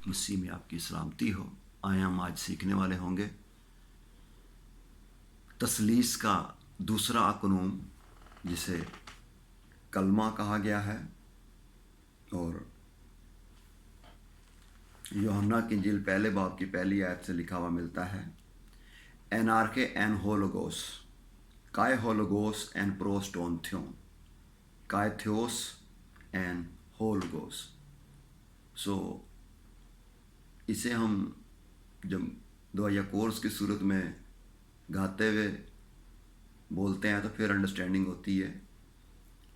मसीह में आपकी सलामती हो। आए हम आज सीखने वाले होंगे तसलीस का दूसरा अकनूम, जिसे कलमा कहा गया है, और यूहन्ना की इंजील पहले बाब की पहली आयत से लिखा हुआ मिलता है, एनार्के एन होलोगोस, काय होलोगोस एन प्रोस्टोन थियोन, काय थियोस एन होलोगोस। सो इसे हम जब दुआ कोर्स की सूरत में गाते हुए बोलते हैं तो फिर अंडरस्टैंडिंग होती है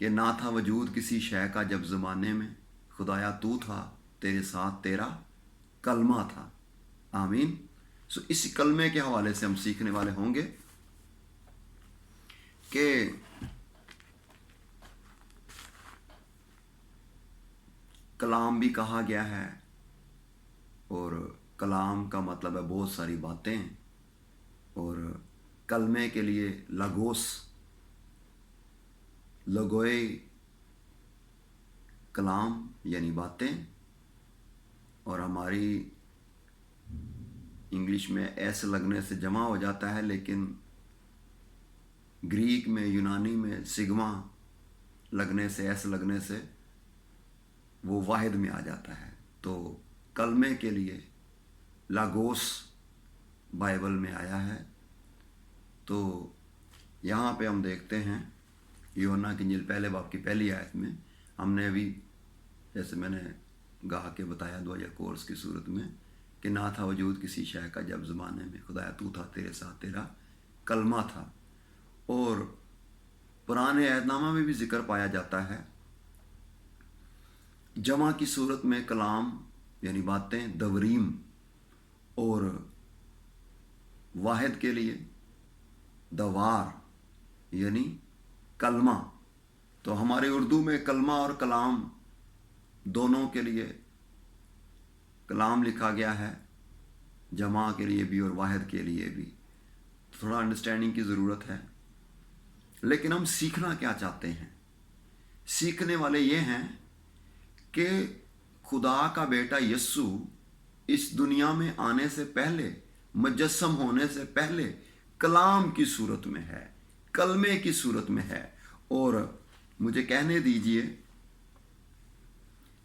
कि ना था वजूद किसी शय का जब ज़माने में, खुदाया तू था, तेरे साथ तेरा कलमा था। आमीन। सो इसी कलमे के हवाले से हम सीखने वाले होंगे कि कलाम भी कहा गया है, और कलाम का मतलब है बहुत सारी बातें, और कलमे के लिए लगोस, लगोए कलाम यानी बातें, और हमारी इंग्लिश में एस लगने से जमा हो जाता है, लेकिन ग्रीक में, यूनानी में सिग्मा लगने से, एस लगने से वो वाहिद में आ जाता है। तो कलमे के लिए लागोस बाइबल में आया है। तो यहाँ पे हम देखते हैं यूहन्ना की इंजील पहले बाब की पहली आयत में, हमने अभी जैसे मैंने गा के बताया दुआ कोर्स की सूरत में कि ना था वजूद किसी शय का जब ज़माने में, खुदाया तू था, तेरे साथ तेरा कलमा था। और पुराने अहदनामा में भी जिक्र पाया जाता है जमा की सूरत में कलाम यानी बातें, दवरीम, और वाहिद के लिए दवार यानी कलमा। तो हमारे उर्दू में कलमा और कलाम दोनों के लिए कलाम लिखा गया है, जमा के लिए भी और वाहिद के लिए भी। थोड़ा अंडरस्टैंडिंग की ज़रूरत है। लेकिन हम सीखना क्या चाहते हैं? सीखने वाले ये हैं कि खुदा का बेटा यस्सु इस दुनिया में आने से पहले, मुजस्सम होने से पहले कलाम की सूरत में है, कलमे की सूरत में है। और मुझे कहने दीजिए,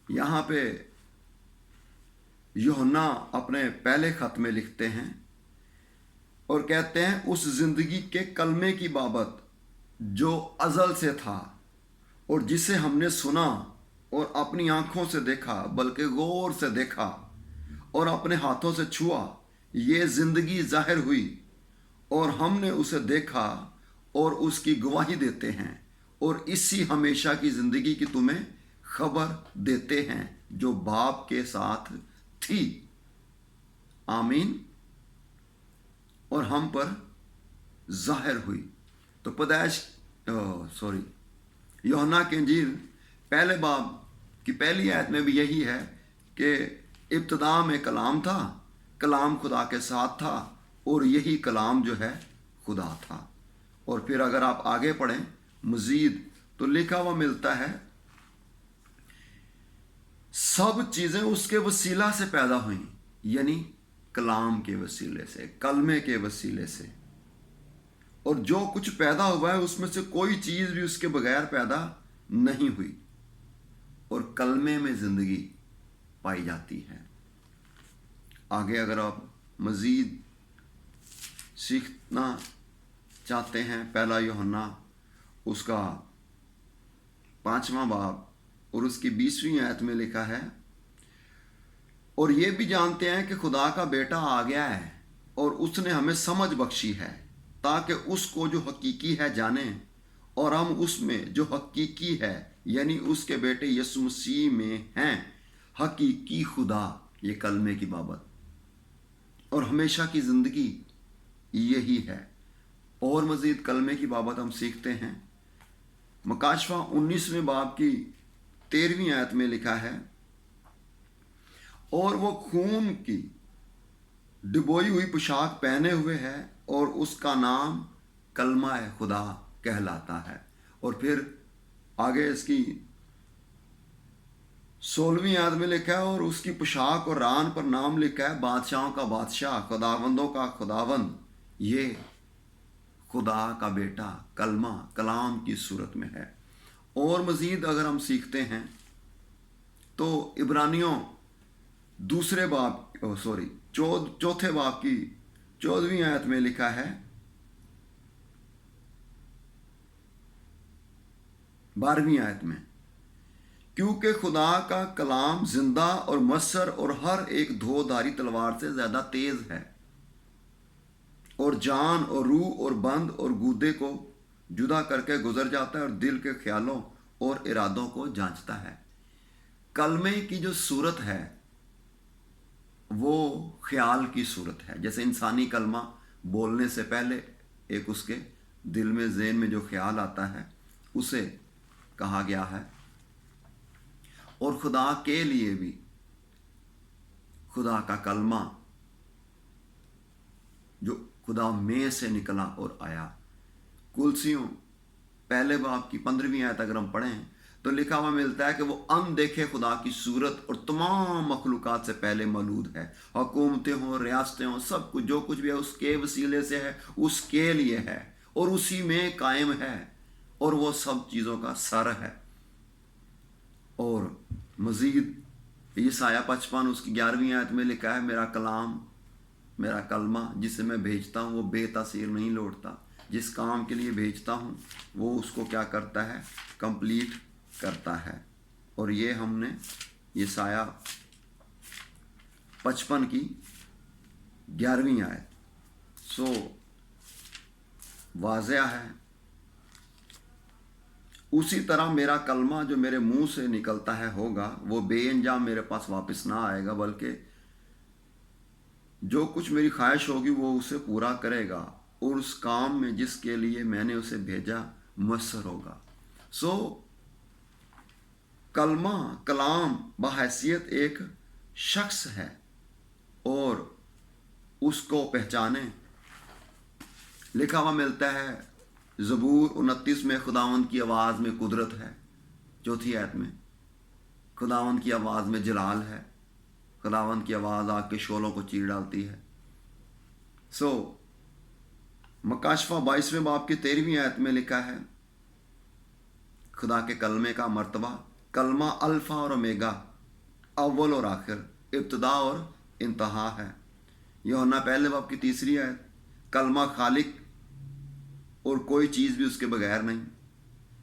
यहाँ पे यूहन्ना अपने पहले खत में लिखते हैं और कहते हैं उस जिंदगी के कलमे की बाबत जो अज़ल से था और जिसे हमने सुना और अपनी आंखों से देखा, बल्कि गौर से देखा और अपने हाथों से छुआ, ये जिंदगी जाहिर हुई और हमने उसे देखा और उसकी गवाही देते हैं, और इसी हमेशा की जिंदगी की तुम्हें खबर देते हैं जो बाप के साथ थी। आमीन। और हम पर जाहिर हुई। तो यूहन्ना की इंजील पहले बाब की पहली आयत में भी यही है कि इब्तिदा में कलाम था, कलाम खुदा के साथ था, और यही कलाम जो है खुदा था। और फिर अगर आप आगे पढ़ें मजीद तो लिखा हुआ मिलता है, सब चीज़ें उसके वसीला से पैदा हुई, यानी कलाम के वसीले से, कलमे के वसीले से। और जो कुछ पैदा हुआ है उसमें से कोई चीज़ भी उसके बगैर पैदा नहीं हुई, और कलमे में ज़िंदगी पाई जाती है। आगे अगर आप मज़ीद सीखना चाहते हैं, पहला यूहन्ना उसका 5वां बाब और उसकी 20वीं आयत में लिखा है, और ये भी जानते हैं कि खुदा का बेटा आ गया है और उसने हमें समझ बख्शी है ताकि उसको जो हकीकी है जाने, और हम उसमें जो हकीकी है यानी उसके बेटे यीशु मसीह में हैं, हकीकी खुदा, ये कलमे की बाबत और हमेशा की ज़िंदगी यही है। और मज़ीद कलमे की बाबत हम सीखते हैं। मकाशवा 19वें बाब की 13वीं आयत में लिखा है, और वो खून की डुबोई हुई पोशाक पहने हुए है और उसका नाम कलमा खुदा कहलाता है। और फिर आगे इसकी 16वीं आयत में लिखा है, और उसकी पोशाक और रान पर नाम लिखा है बादशाहों का बादशाह, खुदावंदों का खुदावंद। ये खुदा का बेटा कलमा कलाम की सूरत में है। और मज़ीद अगर हम सीखते हैं तो इब्रानियों चौथे बाब की 14वीं आयत में लिखा है, 12वीं आयत में, क्योंकि खुदा का कलाम जिंदा और मस्सर और हर एक धोधारी तलवार से ज़्यादा तेज़ है, और जान और रूह और बंद और गूदे को जुदा करके गुजर जाता है, और दिल के ख्यालों और इरादों को जांचता है। कलमे की जो सूरत है वो ख्याल की सूरत है। जैसे इंसानी कलमा बोलने से पहले एक उसके दिल में ज़हन में जो ख्याल आता है उसे कहा गया है। और खुदा के लिए भी खुदा का कलमा जो खुदा में से निकला और आया। कुलसियों पहले बाब की 15वीं आयत अगर हम पढ़ें तो लिखा हुआ मिलता है कि वो अनदेखे खुदा की सूरत और तमाम मखलूक़ात से पहले मौजूद है। हुकूमतें हों, रियासतें हों, सब कुछ जो कुछ भी है उसके वसीले से है, उसके लिए है और उसी में कायम है, और वो सब चीज़ों का सर है। और मज़ीद यशायाह 55 उसकी 11वीं आयत में लिखा है, मेरा कलाम मेरा कलमा जिसे मैं भेजता हूँ वो बेतासीर नहीं लौटता। जिस काम के लिए भेजता हूँ वो उसको क्या करता है, कंप्लीट करता है। और ये हमने यशायाह 55 की 11वीं आयत वाज़ेह है। उसी तरह मेरा कलमा जो मेरे मुंह से निकलता है होगा, वो बेअंजाम मेरे पास वापस ना आएगा, बल्कि जो कुछ मेरी ख्वाहिश होगी वो उसे पूरा करेगा, और उस काम में जिसके लिए मैंने उसे भेजा मुयस्सर होगा। कलमा कलाम बहैसियत एक शख्स है, और उसको पहचाने लिखा हुआ मिलता है ज़बूर 29 में, खुदावंद की आवाज़ में कुदरत है। चौथी आयत में खुदावंद की आवाज़ में जलाल है, खुदावंद की आवाज़ आग के शोलों को चीर डालती है। मकाशफा 22वें बाब की 13वीं आयत में लिखा है, खुदा के कलमे का मर्तबा, कलमा अल्फ़ा और ओमेगा, अव्वल और आखिर, इब्तदा और इंतहा है। यूहन्ना पहले बाब की 3री आयत, कलमा खालिक और कोई चीज़ भी उसके बगैर नहीं।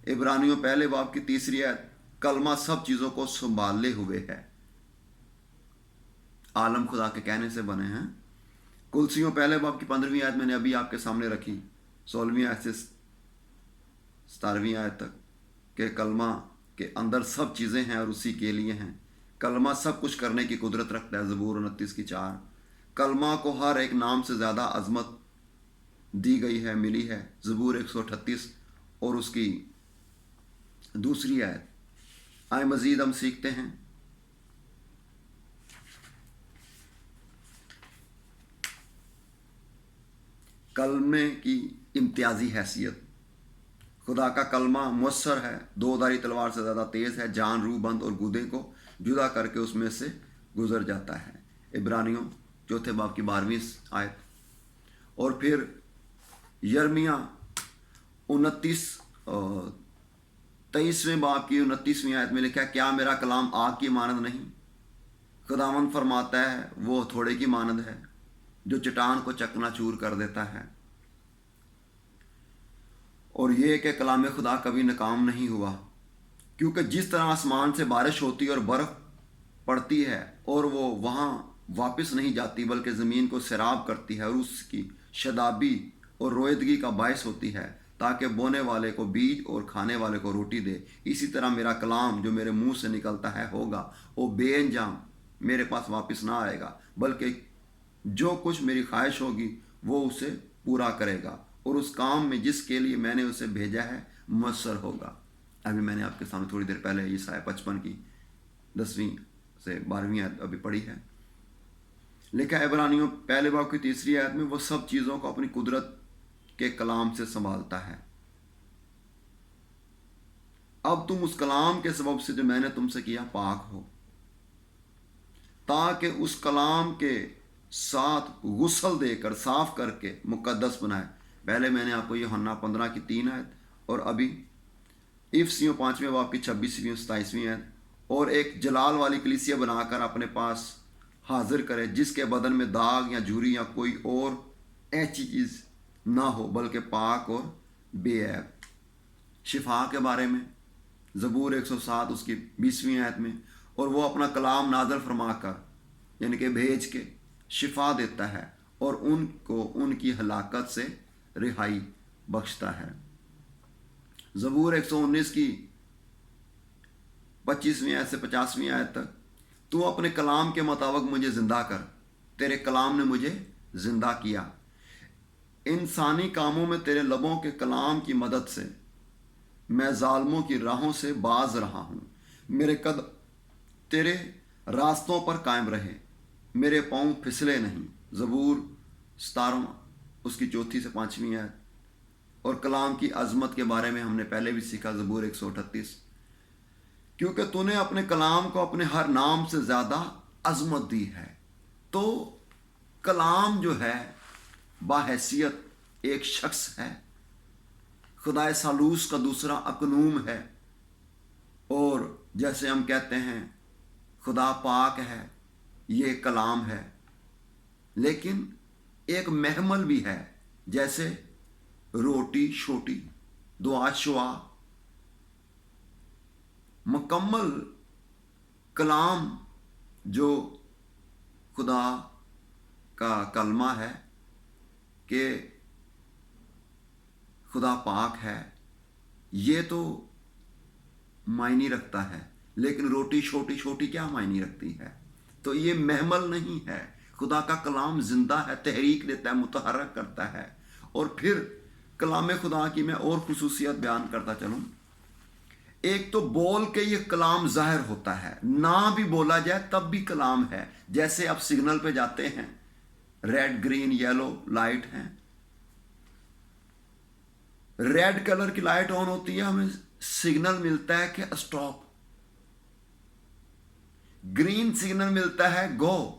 इब्रानियों पहले बाब की 3री आयत, कलमा सब चीज़ों को संभाले हुए है, आलम खुदा के कहने से बने हैं। कुलसियों पहले बाब की 15वीं आयत मैंने अभी आपके सामने रखी, 16वीं आयत से 17वीं आयत तक, के कलमा के अंदर सब चीज़ें हैं और उसी के लिए हैं। कलमा सब कुछ करने की कुदरत रखता है, ज़बूर 29 की 4। कलमा को हर एक नाम से ज़्यादा अजमत दी गई है, मिली है, ज़बूर 138 और उसकी 2री आयत। आए मज़ीद हम सीखते हैं। कलमे की इम्तियाजी हैसियत, खुदा का कलमा मुयस्सर है, दोधारी तलवार से ज़्यादा तेज़ है, जान रूह बंद और गूदे को जुदा करके उसमें से गुजर जाता है। इब्रानियों चौथे बाब की 12वीं आयत। और फिर यर्मिया 23वें बाब की 29वीं आयत में लिखा है, क्या मेरा कलाम आग की मानद नहीं? खुदावंद फरमाता है वो थोड़े की मानद है जो चट्टान को चकनाचूर कर देता है। और ये कि कलाम खुदा कभी नाकाम नहीं हुआ, क्योंकि जिस तरह आसमान से बारिश होती है और बर्फ़ पड़ती है और वो वहाँ वापस नहीं जाती बल्कि ज़मीन को सैराब करती है और उसकी शदाबी और रोयदगी का बायस होती है, ताकि बोने वाले को बीज और खाने वाले को रोटी दे, इसी तरह मेरा कलाम जो मेरे मुंह से निकलता है होगा, वो बेअंजाम मेरे पास वापस ना आएगा, बल्कि जो कुछ मेरी ख्वाहिश होगी वो उसे पूरा करेगा, और उस काम में जिसके लिए मैंने उसे भेजा है मुयस्सर होगा। अभी मैंने आपके सामने थोड़ी देर पहले यशायाह 55 की 10वीं से 12वीं आयत अभी पढ़ी है। लिखा है इब्रानियों पहले बाब की 3री आयत में, वो सब चीज़ों को अपनी कुदरत के कलाम से संभालता है। अब तुम उस कलाम के सबब से जो मैंने तुमसे किया पाक हो। ताकि उस कलाम के साथ गुस्ल देकर साफ करके मुकद्दस बनाए। पहले मैंने आपको यूहन्ना 15 की 3 आयत और अभी इफसियों 5वें बाब की 26वीं और 27वीं आयत, और एक जलाल वाली कलीसिया बनाकर अपने पास हाजिर करे, जिसके बदन में दाग या झुर्री या कोई और ऐसी चीज़ ना हो, बल्कि पाक और बेऐब। शिफा के बारे में ज़बूर 107 उसकी 20वीं आयत में, और वो अपना कलाम नाज़िल फरमाकर यानी कि भेज के शिफा देता है और उनको उनकी हलाकत से रिहाई बख्शता है। ज़बूर 119 की 25वीं आयत से 50वीं आयत तक, तू अपने कलाम के मुताबिक मुझे ज़िंदा कर, तेरे कलाम ने मुझे ज़िंदा किया। इंसानी कामों में तेरे लबों के कलाम की मदद से मैं जालिमों की राहों से बाज रहा हूँ। मेरे कदम तेरे रास्तों पर कायम रहे, मेरे पाँव फिसले नहीं। ज़बूर 17 उसकी 4 से 5वीं आयत। और कलाम की अज़मत के बारे में हमने पहले भी सीखा, ज़बूर 138, क्योंकि तूने अपने कलाम को अपने हर नाम से ज़्यादा अज़मत दी है। तो कलाम जो है बाहैसियत एक शख्स है, खुदाए सालूस का दूसरा अकनूम है, और जैसे हम कहते हैं खुदा पाक है, ये कलाम है। लेकिन एक महमल भी है, जैसे रोटी छोटी, दुआ शुआ। मुकम्मल कलाम जो खुदा का कलमा है कि खुदा पाक है, ये तो मायने रखता है, लेकिन रोटी छोटी छोटी क्या मायने रखती है? तो ये महमल नहीं है। खुदा का कलाम जिंदा है, तहरीक देता है, मुतहर्रक करता है। और फिर कलाम खुदा की मैं और खुसूसियत बयान करता चलूँ। एक तो बोल के ये कलाम ज़ाहिर होता है, ना भी बोला जाए तब भी कलाम है। जैसे आप सिग्नल पे जाते हैं, रेड ग्रीन येलो लाइट है, रेड कलर की लाइट ऑन होती है, हमें सिग्नल मिलता है कि स्टॉप। ग्रीन सिग्नल मिलता है गो।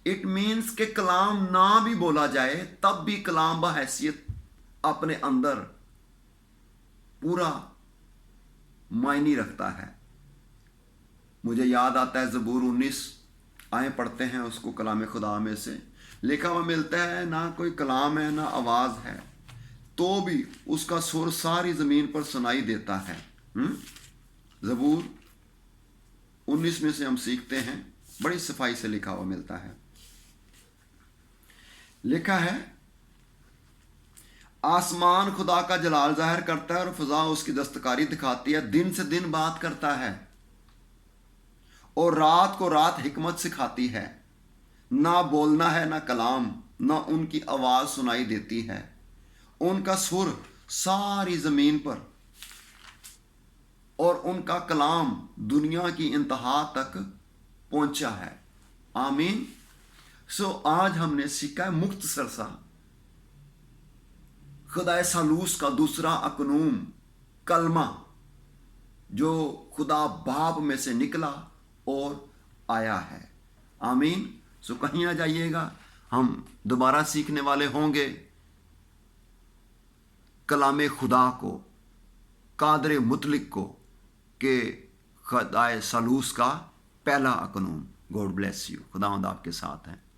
इट मीन्स के कलाम ना भी बोला जाए तब भी कलाम बहैसियत अपने अंदर पूरा मायने रखता है। मुझे याद आता है ज़बूर 19, आए पढ़ते हैं उसको, कलाम खुदा में से लिखा हुआ मिलता है, ना कोई कलाम है ना आवाज़ है, तो भी उसका सुर सारी ज़मीन पर सुनाई देता है। ज़बूर 19 में से हम सीखते हैं, बड़ी सफाई से लिखा हुआ मिलता है। लिखा है, आसमान खुदा का जलाल जाहिर करता है और फ़ज़ा उसकी दस्तकारी दिखाती है। दिन से दिन बात करता है और रात को रात हिकमत सिखाती है। ना बोलना है ना कलाम, ना उनकी आवाज़ सुनाई देती है। उनका सुर सारी ज़मीन पर और उनका कलाम दुनिया की इंतहा तक पहुंचा है। आमीन। आज हमने सीखा है मुख्तसर सा खुदाए सालूस का दूसरा अकनूम कलमा, जो खुदा बाप में से निकला और आया है। आमीन। कहीं आ जाइएगा, हम दोबारा सीखने वाले होंगे कलाम खुदा को, कादर मुतलिक को, के खुदाए सालूस का पहला अकनूम। God bless you. खुदावंद आपके साथ है।